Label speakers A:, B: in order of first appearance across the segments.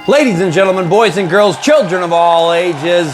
A: Ladies and gentlemen, boys and girls, children of all ages,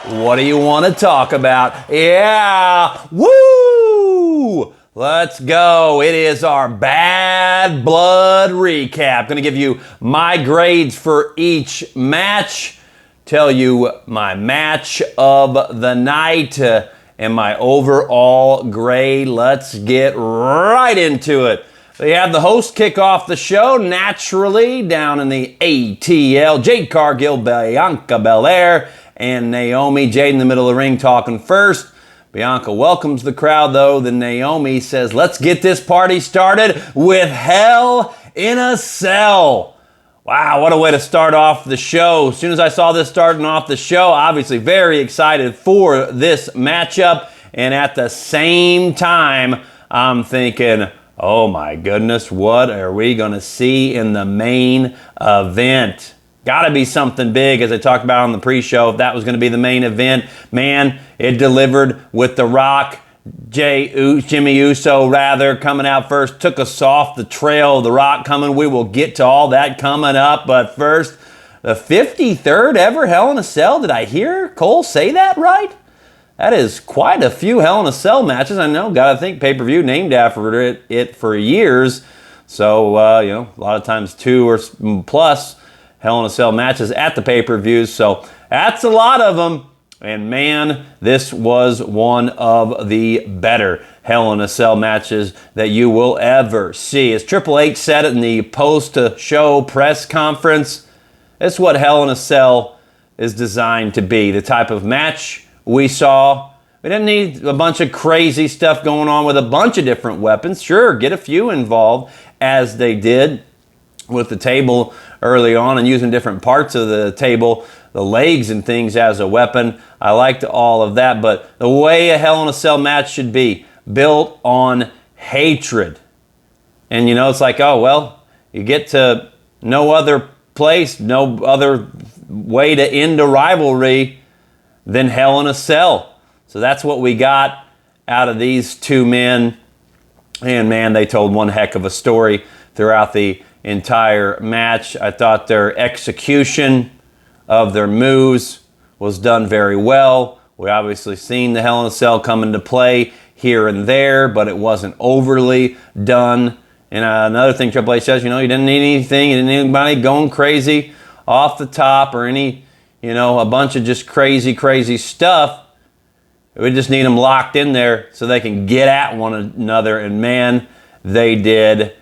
A: what do you want to talk about? Yeah, woo! Let's go. It is our Bad Blood recap. Going to give you my grades for each match, tell you my match of the night, and my overall grade. Let's get right into it. They have the host kick off the show naturally down in the ATL. Jade Cargill, Bianca Belair, and Naomi. Jade in the middle of the ring talking first. Bianca welcomes the crowd though. Then Naomi says, let's get this party started with Hell in a Cell. Wow, what a way to start off the show. As soon as I saw this starting off the show, obviously very excited for this matchup. And at the same time, I'm thinking, oh my goodness, what are we going to see in the main event? Got to be something big, as I talked about on the pre-show. If that was going to be the main event, man, it delivered with The Rock. Jimmy Uso, coming out first, took us off the trail. The Rock coming. We will get to all that coming up. But first, the 53rd ever Hell in a Cell. Did I hear Cole say that right? That is quite a few Hell in a Cell matches. I know, got to think pay-per-view named after it for years. So, a lot of times 2 or plus Hell in a Cell matches at the pay-per-views. So that's a lot of them. And man, this was one of the better Hell in a Cell matches that you will ever see. As Triple H said it in the post-show press conference, it's what Hell in a Cell is designed to be. The type of match we saw. We didn't need a bunch of crazy stuff going on with a bunch of different weapons. Sure, get a few involved, as they did with the table early on and using different parts of the table, the legs and things as a weapon. I liked all of that, but the way a Hell in a Cell match should be, built on hatred. And it's like, oh, well, you get to no other place, no other way to end a rivalry than Hell in a Cell. So that's what we got out of these two men. And man, they told one heck of a story throughout the entire match. I thought their execution of their moves was done very well. We obviously seen the Hell in a Cell come into play here and there, but it wasn't overly done. And another thing Triple H says, you didn't need anything, you didn't need anybody going crazy off the top or any, a bunch of just crazy stuff. We just need them locked in there so they can get at one another. And man, they did.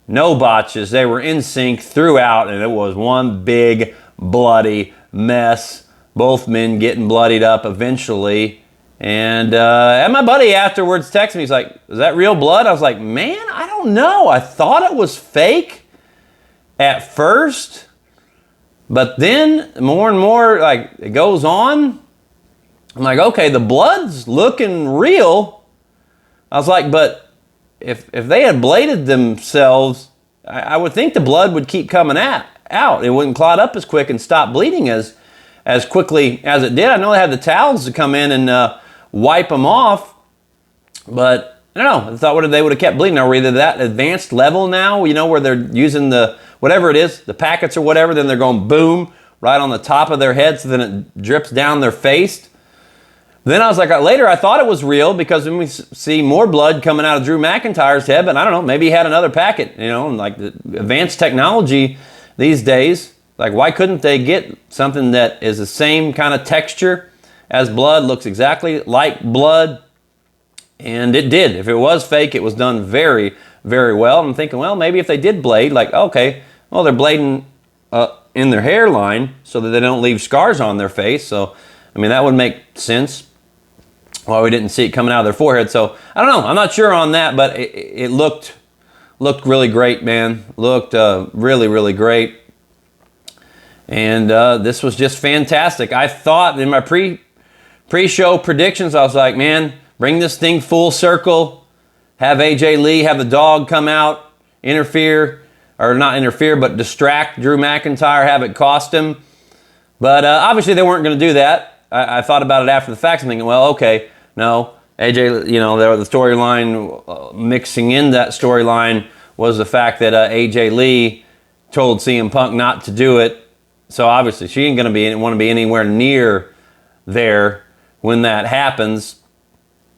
A: No botches. They were in sync throughout, and it was one big bloody mess. Both men getting bloodied up eventually. And my buddy afterwards texted me. He's like, is that real blood? I was like, man, I don't know. I thought it was fake at first. But then more and more, like, it goes on. I'm like, okay, the blood's looking real. I was like, but if they had bladed themselves, I would think the blood would keep coming out. It wouldn't clot up as quick and stop bleeding as quickly as it did. I know they had the towels to come in and wipe them off. But I don't know. I thought they would have kept bleeding. Are we either that advanced level now, where they're using the whatever it is, the packets or whatever, then they're going boom right on the top of their head, so then it drips down their face. Then I was like, later I thought it was real because when we see more blood coming out of Drew McIntyre's head, but I don't know, maybe he had another packet, and like the advanced technology these days, like why couldn't they get something that is the same kind of texture as blood, looks exactly like blood? And it did. If it was fake, it was done very, very well. I'm thinking, well, maybe if they did blade, like, okay, well, they're blading in their hairline so that they don't leave scars on their face. So, I mean, that would make sense why we didn't see it coming out of their forehead. So, I don't know. I'm not sure on that, but it looked really great, man. Looked really, really great. And this was just fantastic. I thought in my pre-show predictions, I was like, man, bring this thing full circle. Have AJ Lee, have the dog come out, interfere, or not interfere, but distract Drew McIntyre, have it cost him. But obviously they weren't going to do that. I thought about it after the fact. I'm thinking, well, okay, no. AJ, the storyline, mixing in that storyline was the fact that AJ Lee told CM Punk not to do it So obviously she ain't going to want to be anywhere near there when that happens.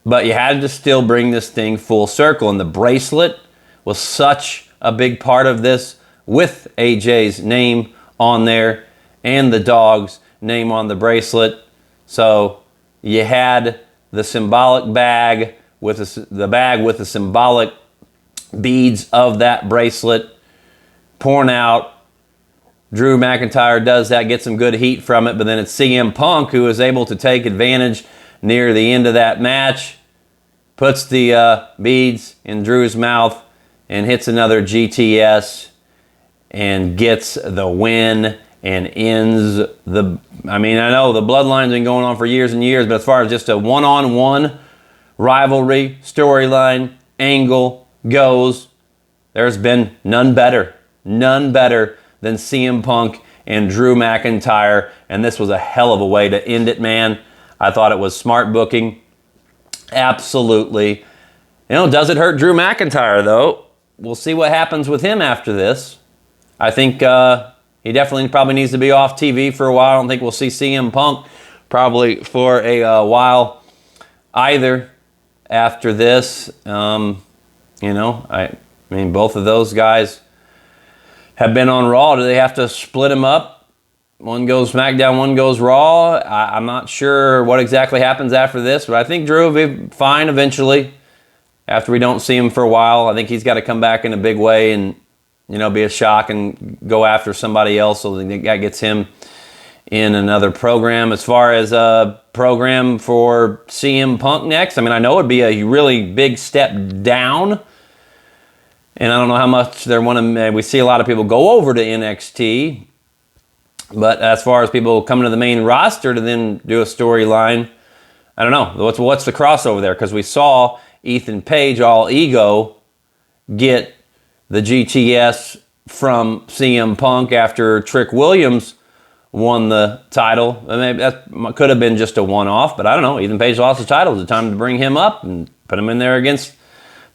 A: But you had to still bring this thing full circle. And the bracelet was such a big part of this, with AJ's name on there and the dog's name on the bracelet. So you had the symbolic bag with the bag with the symbolic beads of that bracelet pouring out. Drew McIntyre does that, gets some good heat from it, but then it's CM Punk who is able to take advantage near the end of that match, puts the beads in Drew's mouth and hits another GTS and gets the win and ends the... I mean, I know the Bloodline's been going on for years and years, but as far as just a one-on-one rivalry, storyline, angle goes, there's been none better than CM Punk and Drew McIntyre, and this was a hell of a way to end it, man. I thought it was smart booking. Absolutely. You know, does it hurt Drew McIntyre, though? We'll see what happens with him after this. I think he definitely probably needs to be off TV for a while. I don't think we'll see CM Punk probably for a while either after this. You know, I mean, both of those guys have been on Raw. Do they have to split them up? One goes SmackDown, one goes Raw. I'm not sure what exactly happens after this, but I think Drew will be fine eventually after we don't see him for a while. I think he's got to come back in a big way and, you know, be a shock and go after somebody else, so that gets him in another program. As far as a program for CM Punk next, I mean, I know it'd be a really big step down, and I don't know how much they want to... We see a lot of people go over to NXT, but as far as people coming to the main roster to then do a storyline, I don't know. What's the crossover there? Because we saw Ethan Page, all ego, get the GTS from CM Punk after Trick Williams won the title. I mean, that could have been just a one-off, but I don't know. Ethan Page lost the title. It's time to bring him up and put him in there against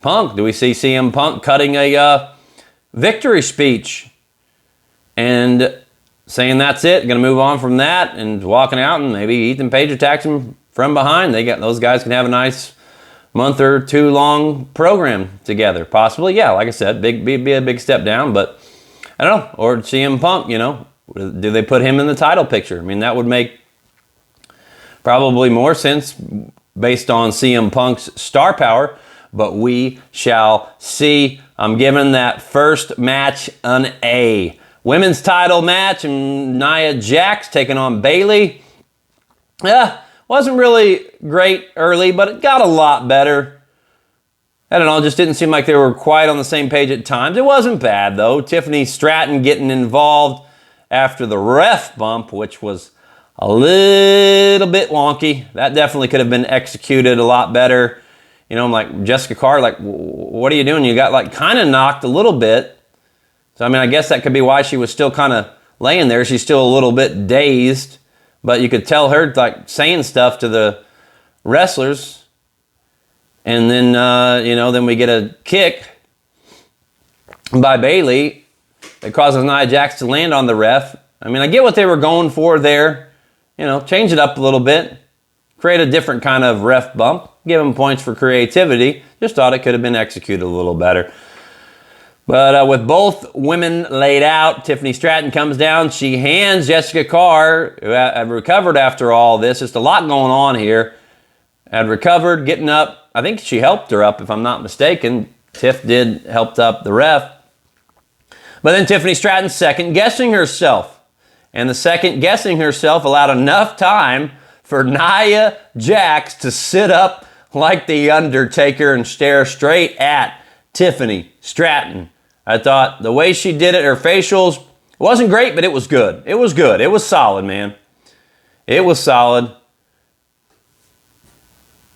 A: Punk. Do we see CM Punk cutting a victory speech and saying that's it, going to move on from that and walking out, and maybe Ethan Page attacks him from behind? Those guys can have a nice month or two long program together, possibly. Yeah, like I said, be a big step down, but I don't know. Or CM Punk, you know, do they put him in the title picture? I mean, that would make probably more sense based on CM Punk's star power, but we shall see. I'm giving that first match an A. Women's title match, and Nia Jax taking on Bayley. Yeah, wasn't really great early, but it got a lot better. I don't know, it just didn't seem like they were quite on the same page at times. It wasn't bad, though. Tiffany Stratton getting involved after the ref bump, which was a little bit wonky. That definitely could have been executed a lot better. You know, I'm like, Jessica Carr, like, what are you doing? You got, like, kind of knocked a little bit. So, I mean, I guess that could be why she was still kind of laying there. She's still a little bit dazed. But you could tell her, like, saying stuff to the wrestlers. And then, you know, then we get a kick by Bayley that causes Nia Jax to land on the ref. I mean, I get what they were going for there. You know, change it up a little bit. Create a different kind of ref bump. Give them points for creativity. Just thought it could have been executed a little better. But with both women laid out, Tiffany Stratton comes down. She hands Jessica Carr, who had recovered after all this. Just a lot going on here. Had recovered, getting up. I think she helped her up, if I'm not mistaken. Tiff did help up the ref. But then Tiffany Stratton second-guessing herself. And the second-guessing herself allowed enough time for Nia Jax to sit up like the Undertaker and stare straight at Tiffany Stratton. I thought the way she did it, her facials, wasn't great, but it was good. It was good. It was solid, man. It was solid.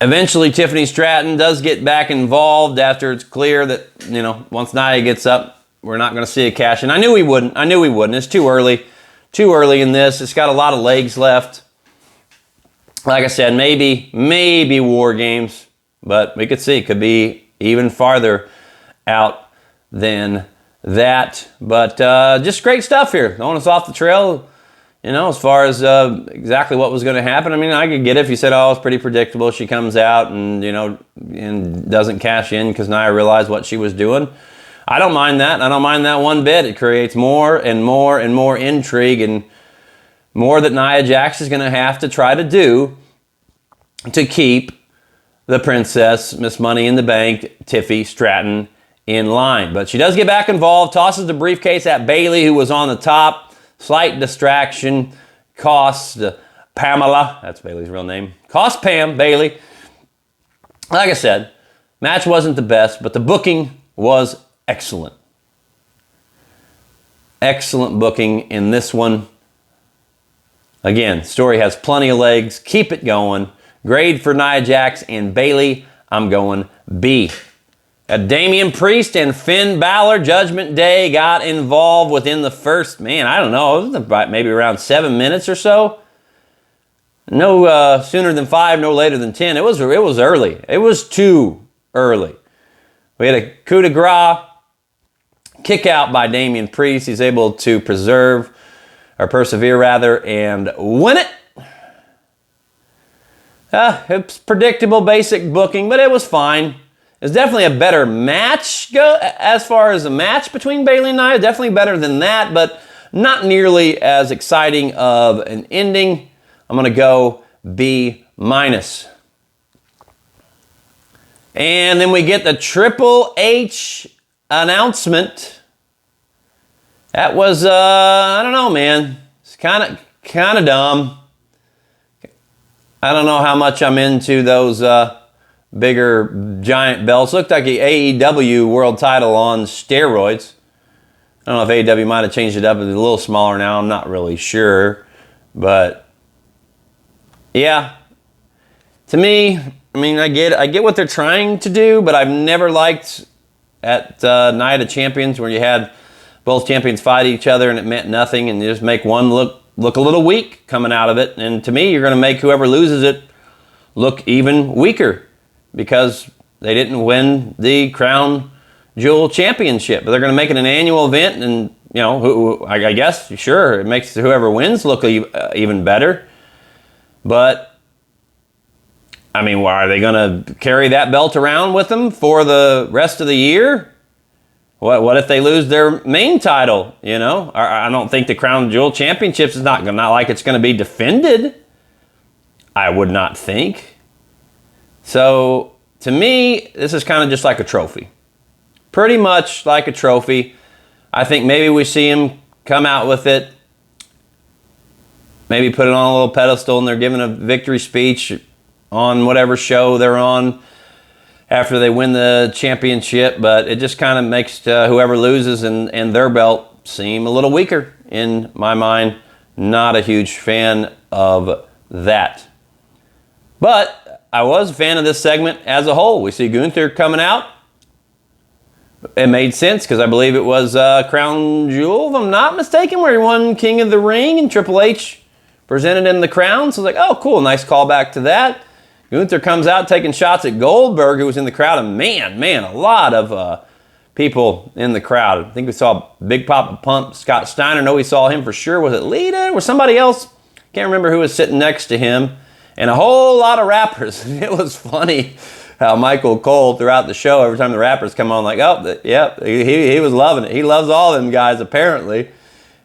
A: Eventually, Tiffany Stratton does get back involved after it's clear that, you know, once Nia gets up, we're not going to see a cash in. I knew we wouldn't. It's too early. Too early in this. It's got a lot of legs left. Like I said, maybe War Games, but we could see. It could be even farther out than that. But just great stuff here. Throwing us off the trail. as far as exactly what was going to happen. I mean, I could get it if you said, oh, it's pretty predictable. She comes out and, and doesn't cash in because Nia realized what she was doing. I don't mind that. I don't mind that one bit. It creates more and more and more intrigue and more that Nia Jax is going to have to try to do to keep the princess, Miss Money in the Bank, Tiffy Stratton, in line. But she does get back involved, tosses the briefcase at Bayley, who was on the top. Slight distraction cost Pamela, that's Bayley's real name, cost Pam Bayley. Like I said, match wasn't the best, but the booking was excellent. Excellent booking in this one. Again, story has plenty of legs. Keep it going. Grade for Nia Jax and Bayley, I'm going B. Damian Priest and Finn Balor, Judgment Day, got involved within the first, I don't know, it was about maybe around 7 minutes or so. No sooner than 5, no later than 10. It was early. It was too early. We had a coup de grace, kick out by Damian Priest. He's able to persevere rather, and win it. It's predictable, basic booking, but it was fine. It's definitely a better match as far as a match between Bayley and Nia. Definitely better than that, but not nearly as exciting of an ending. I'm going to go B-. And then we get the Triple H announcement. That was, I don't know, man. It's kind of dumb. I don't know how much I'm into those bigger giant belts. Looked like an AEW world title on steroids. I don't know if AEW might have changed it up. It's a little smaller now. I'm not really sure. But yeah, to me, I get what they're trying to do, but I've never liked at Night of Champions where you had both champions fight each other and it meant nothing, and you just make one look a little weak coming out of it. And to me, you're going to make whoever loses it look even weaker, because they didn't win the Crown Jewel Championship. But they're going to make it an annual event, and I guess, sure, it makes whoever wins look even better. But why are they going to carry that belt around with them for the rest of the year? What if they lose their main title? I don't think the Crown Jewel Championships is not like it's going to be defended. I would not think. So, to me, this is kind of just like a trophy. Pretty much like a trophy. I think maybe we see him come out with it, maybe put it on a little pedestal, and they're giving a victory speech on whatever show they're on after they win the championship. But it just kind of makes whoever loses and their belt seem a little weaker in my mind. Not a huge fan of that. But I was a fan of this segment as a whole. We see Gunther coming out. It made sense because I believe it was Crown Jewel, if I'm not mistaken, where he won King of the Ring and Triple H presented him the crown. So I was like, oh, cool, nice callback to that. Gunther comes out taking shots at Goldberg, who was in the crowd. And man, a lot of people in the crowd. I think we saw Big Papa Pump, Scott Steiner. No, we saw him for sure. Was it Lita or somebody else? Can't remember who was sitting next to him. And a whole lot of rappers. It was funny how Michael Cole, throughout the show, every time the rappers come on, like, oh, yeah, he was loving it. He loves all them guys, apparently.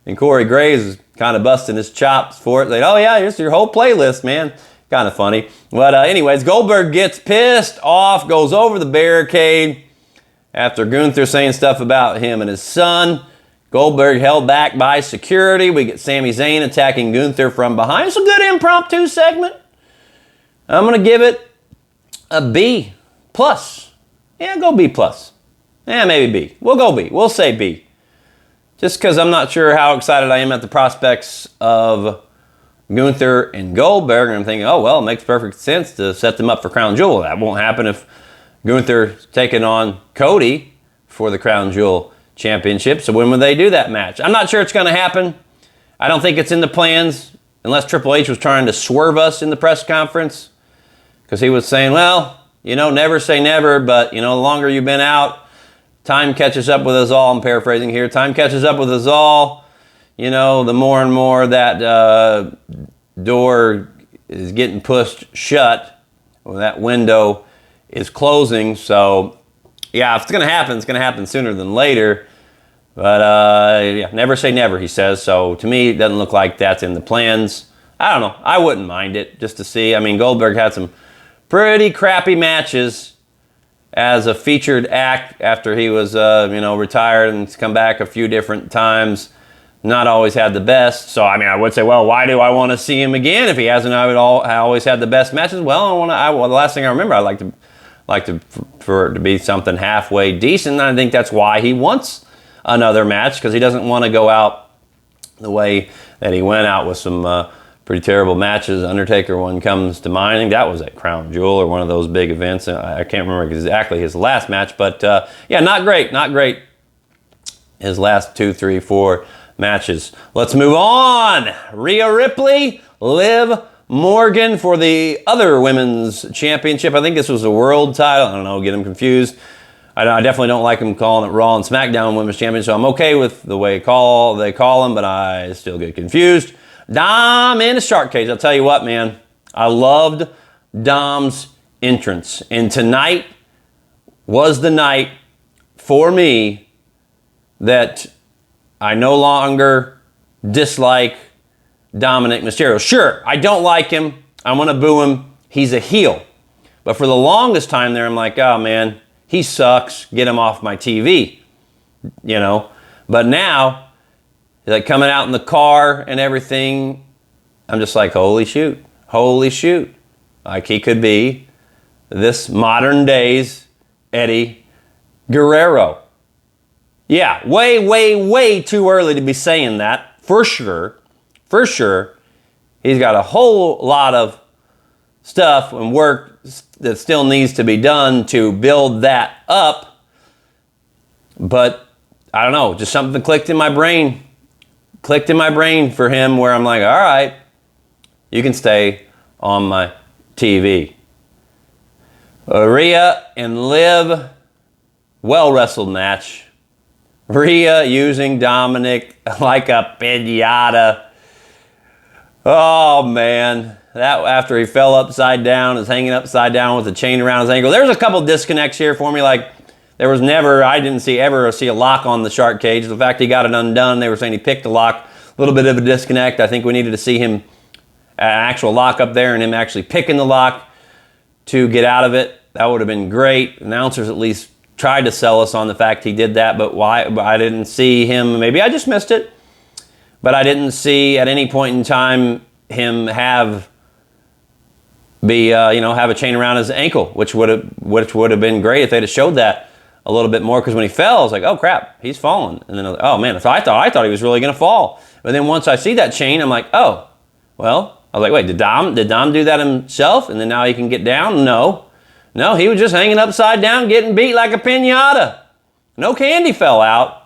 A: And Corey Graves is kind of busting his chops for it. Like, oh, yeah, here's your whole playlist, man. Kind of funny. But anyways, Goldberg gets pissed off, goes over the barricade after Gunther saying stuff about him and his son. Goldberg held back by security. We get Sami Zayn attacking Gunther from behind. It's a good impromptu segment. I'm going to give it a B+. Yeah, go B+. Yeah, maybe B. We'll go B. We'll say B. Just because I'm not sure how excited I am at the prospects of Gunther and Goldberg. And I'm thinking, oh, well, it makes perfect sense to set them up for Crown Jewel. That won't happen if Gunther's taking on Cody for the Crown Jewel Championship. So when would they do that match? I'm not sure it's going to happen. I don't think it's in the plans, unless Triple H was trying to swerve us in the press conference. Because he was saying, well, never say never, but, the longer you've been out, time catches up with us all. I'm paraphrasing here. Time catches up with us all. you know, the more and more that door is getting pushed shut, or that window is closing. So, yeah, if it's going to happen, it's going to happen sooner than later. But, yeah, never say never, he says. So, to me, it doesn't look like that's in the plans. I don't know. I wouldn't mind it just to see. I mean, Goldberg had some pretty crappy matches as a featured act after he was, you know, retired and come back a few different times. Not always had the best. So, I mean, I would say, well, why do I want to see him again if he hasn't always had the best matches? Well, the last thing I remember, I like for it to be something halfway decent. And I think that's why he wants another match, because he doesn't want to go out the way that he went out with some pretty terrible matches. Undertaker one comes to mind. I think that was at Crown Jewel or one of those big events. I can't remember exactly his last match, but yeah, not great. His last 2, 3, 4 matches. Let's move on. Rhea Ripley, Liv Morgan for the other women's championship. I think this was a world title. I don't know, get them confused. I definitely don't like them calling it Raw and SmackDown Women's Championship, so I'm okay with the way they call them, but I still get confused. Dom in the shark cage. I'll tell you what, man. I loved Dom's entrance. And tonight was the night for me that I no longer dislike Dominic Mysterio. Sure, I don't like him. I'm going to boo him. He's a heel. But for the longest time there, I'm like, oh, man, he sucks. Get him off my TV. You know? But now, like coming out in the car and everything, I'm just like, holy shoot. Like he could be this modern day's Eddie Guerrero. Yeah, way too early to be saying that, for sure. He's got a whole lot of stuff and work that still needs to be done to build that up. But I don't know, just something clicked in my brain for him where I'm like, all right, you can stay on my TV. Rhea and Liv, well-wrestled match. Rhea using Dominic like a piñata. Oh, man. That after he fell upside down, is hanging upside down with a chain around his ankle. There's a couple disconnects here for me, like there was never, I didn't ever see a lock on the shark cage. The fact he got it undone, they were saying he picked the lock. A little bit of a disconnect. I think we needed to see him, an actual lock up there and him actually picking the lock to get out of it. That would have been great. Announcers at least tried to sell us on the fact he did that, but why? I didn't see him. Maybe I just missed it. But I didn't see at any point in time him have a chain around his ankle, which would have been great if they'd have showed that a little bit more, because when he fell, I was like, oh crap, he's fallen. And then, oh man, so I thought he was really gonna fall. But then once I see that chain, I'm like, oh, well, I was like, wait, did Dom do that himself? And then now he can get down? No, he was just hanging upside down, getting beat like a piñata. No candy fell out.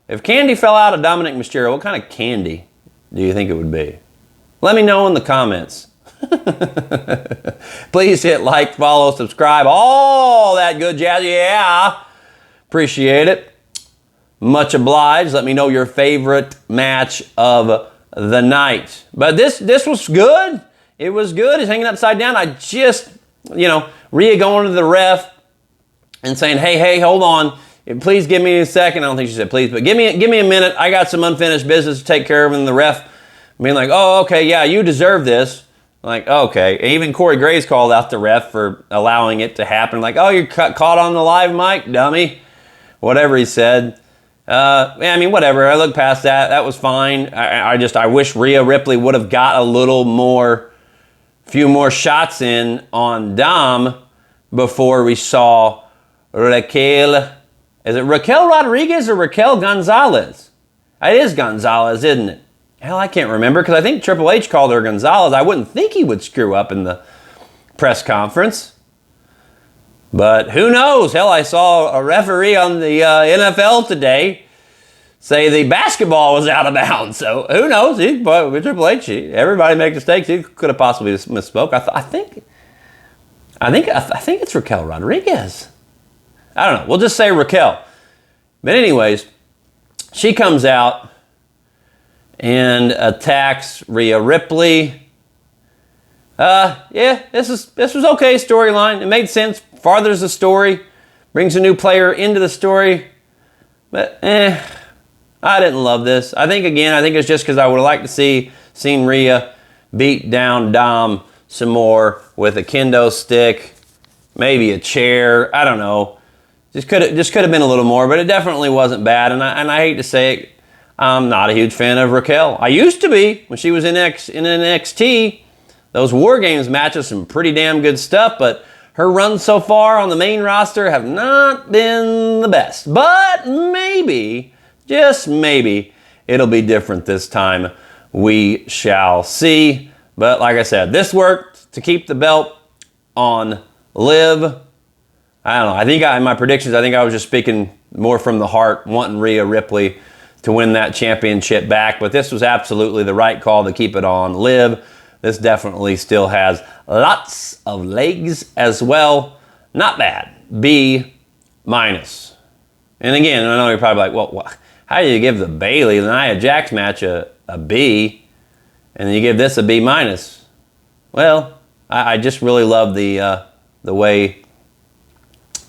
A: If candy fell out of Dominic Mysterio, what kind of candy do you think it would be? Let me know in the comments. Please hit like, follow, subscribe, all that good jazz. Yeah, appreciate it. Much obliged. Let me know your favorite match of the night. But this was good. It was good. He's hanging upside down. I just, Rhea going to the ref and saying, hey, hold on. Please give me a second. I don't think she said please, but give me a minute. I got some unfinished business to take care of. And the ref being like, oh, okay, yeah, you deserve this. Like, okay. Even Corey Graves called out the ref for allowing it to happen. Like, oh, you're caught on the live mic, dummy. Whatever he said. Whatever. I looked past that. That was fine. I wish Rhea Ripley would have got a few more shots in on Dom before we saw Raquel. Is it Raquel Rodriguez or Raquel Gonzalez? It is Gonzalez, isn't it? Hell, I can't remember, because I think Triple H called her Gonzalez. I wouldn't think he would screw up in the press conference. But who knows? Hell, I saw a referee on the NFL today say the basketball was out of bounds. So who knows? With Triple H, everybody makes mistakes. He could have possibly misspoke. I think it's Raquel Rodriguez. I don't know. We'll just say Raquel. But anyways, she comes out and attacks Rhea Ripley. Yeah, this was okay storyline. It made sense. Farthers the story, brings a new player into the story. But I didn't love this. I think it's just because I would have liked to seen Rhea beat down Dom some more with a kendo stick, maybe a chair. I don't know. Just could have been a little more, but it definitely wasn't bad. And I hate to say it, I'm not a huge fan of Raquel. I used to be when she was in NXT. Those War Games matches, some pretty damn good stuff, but her runs so far on the main roster have not been the best. But maybe, just maybe, it'll be different this time. We shall see. But like I said, this worked to keep the belt on Liv. I don't know. I think in my predictions, I was just speaking more from the heart, wanting Rhea Ripley to win that championship back. But this was absolutely the right call to keep it on Liv. This definitely still has lots of legs as well. Not bad. B-. And again, I know you're probably like, well, how do you give the Bayley and Nia Jax match a B, and then you give this a B-? Well, I just really love the way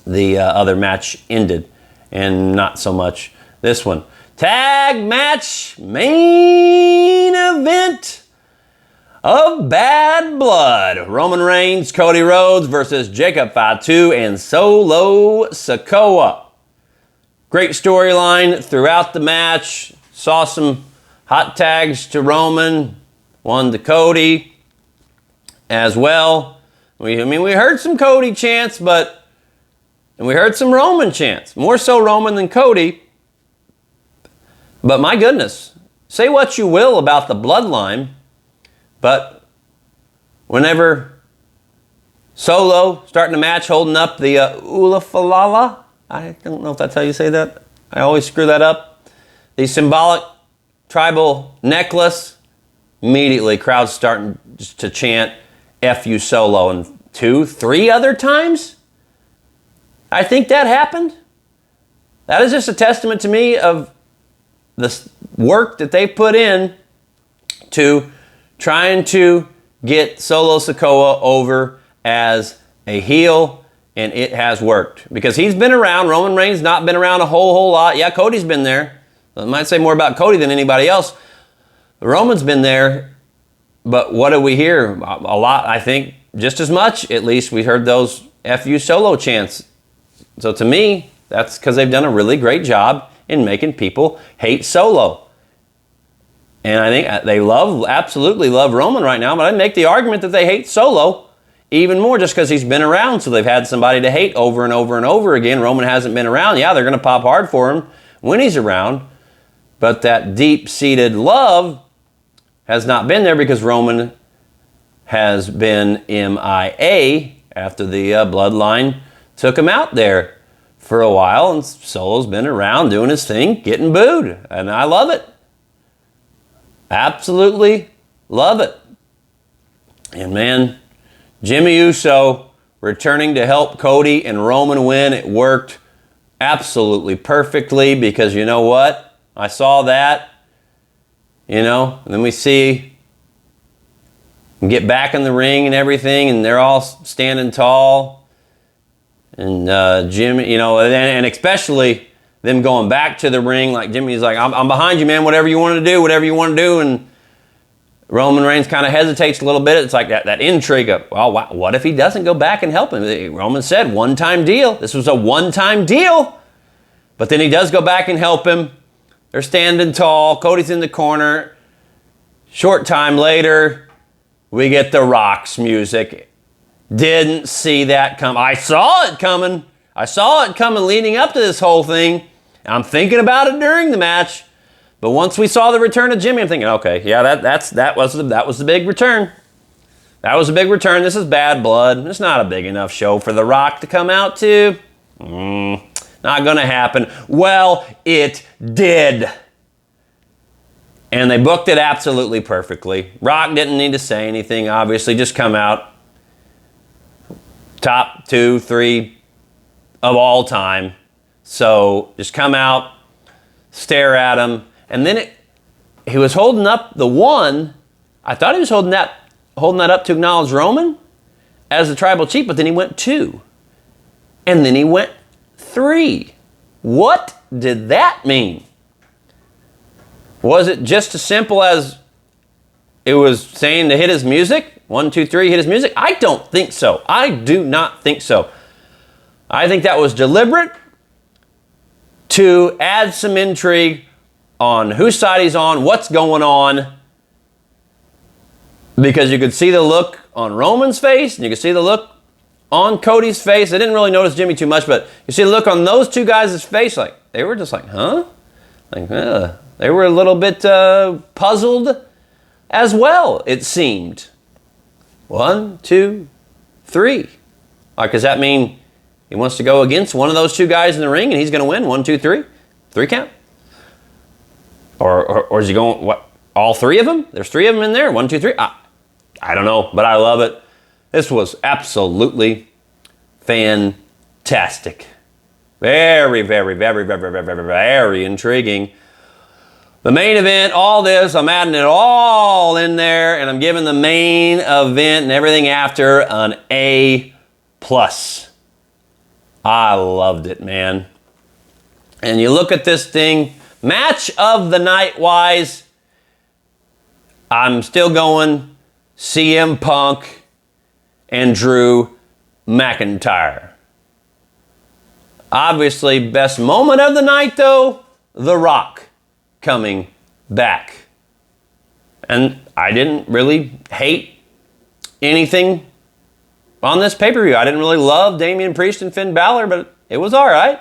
A: the other match ended, and not so much this one. Tag match main event of Bad Blood. Roman Reigns, Cody Rhodes versus Jacob Fatu and Solo Sikoa. Great storyline throughout the match. Saw some hot tags to Roman, one to Cody as well. We heard some Cody chants, and we heard some Roman chants. More so Roman than Cody. But my goodness, say what you will about the bloodline, but whenever Solo starting the match holding up the Ulafalala, I don't know if that's how you say that. I always screw that up. The symbolic tribal necklace, immediately crowds starting to chant F you Solo, and 2-3 other times I think that happened. That is just a testament to me of the work that they put in to trying to get Solo Sikoa over as a heel, and it has worked. Because he's been around. Roman Reigns not been around a whole lot. Yeah, Cody's been there. I might say more about Cody than anybody else. Roman's been there, but what do we hear? A lot, I think, just as much. At least we heard those FU Solo chants. So to me, that's because they've done a really great job in making people hate Solo. And I think they absolutely love Roman right now, but I'd make the argument that they hate Solo even more just because he's been around, so they've had somebody to hate over and over and over again. Roman hasn't been around. Yeah, they're going to pop hard for him when he's around, but that deep-seated love has not been there because Roman has been MIA after the bloodline took him out there for a while, and Solo's been around doing his thing, getting booed, and I love it. Absolutely love it. And man, Jimmy Uso returning to help Cody and Roman win. It worked absolutely perfectly because you know what? I saw that, and then we see them get back in the ring and everything, and they're all standing tall. And Jimmy, and especially them going back to the ring, like Jimmy's like, I'm behind you, man, whatever you want to do. And Roman Reigns kind of hesitates a little bit. It's like that intrigue of, well, what if he doesn't go back and help him? Roman said, one-time deal. This was a one-time deal. But then he does go back and help him. They're standing tall. Cody's in the corner. Short time later, we get the Rock's music. Didn't see that come. I saw it coming. Leading up to this whole thing. I'm thinking about it during the match. But once we saw the return of Jimmy, I'm thinking, okay, yeah, that was the big return. That was a big return. This is Bad Blood. It's not a big enough show for The Rock to come out to. Not going to happen. Well, it did. And they booked it absolutely perfectly. Rock didn't need to say anything, obviously. Just come out. Top 2, 3 of all time. So just come out, stare at him. And then he was holding up the one. I thought he was holding that up to acknowledge Roman as the tribal chief, but then he went 2. And then he went 3. What did that mean? Was it just as simple as it was saying to hit his music? 1, 2, 3, hit his music? I don't think so. I do not think so. I think that was deliberate to add some intrigue on whose side he's on, what's going on, because you could see the look on Roman's face and you could see the look on Cody's face. I didn't really notice Jimmy too much, but you see the look on those two guys' face, like they were just like, huh? Like, they were a little bit puzzled as well, it seemed. 1, 2, 3. Like, does that mean he wants to go against one of those two guys in the ring and he's going to win? 1, 2, 3? 3 count? Or is he going, what, all 3 of them? There's 3 of them in there? 1, 2, 3? I don't know, but I love it. This was absolutely fantastic. Very, very, very, very, very, very, very intriguing. The main event, all this, I'm adding it all in there, and I'm giving the main event and everything after an A+. I loved it, man. And you look at this thing, match of the night wise, I'm still going CM Punk and Drew McIntyre. Obviously, best moment of the night though, The Rock coming back. And I didn't really hate anything on this pay-per-view. I didn't really love Damian Priest and Finn Balor, but it was all right.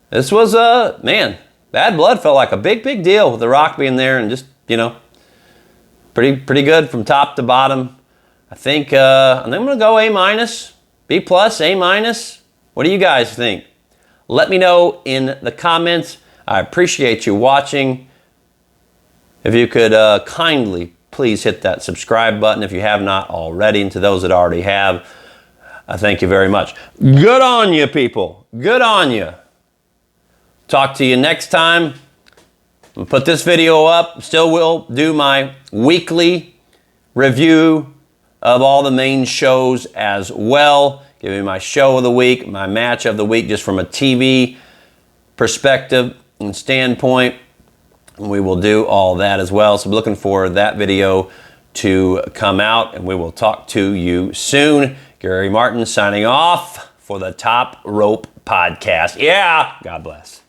A: This was, man, Bad Blood felt like a big, big deal with The Rock being there and just, you know, pretty good from top to bottom. I think I'm going to go A-, B+, A-. What do you guys think? Let me know in the comments. I appreciate you watching. If you could kindly please hit that subscribe button if you have not already. And to those that already have, I thank you very much. Good on you, people. Good on you. Talk to you next time. I'll put this video up. Still will do my weekly review of all the main shows as well. Give me my show of the week, my match of the week, just from a TV perspective and standpoint. We will do all that as well. So I'm looking for that video to come out, and we will talk to you soon. Gary Martin signing off for the Top Rope Podcast. Yeah, God bless.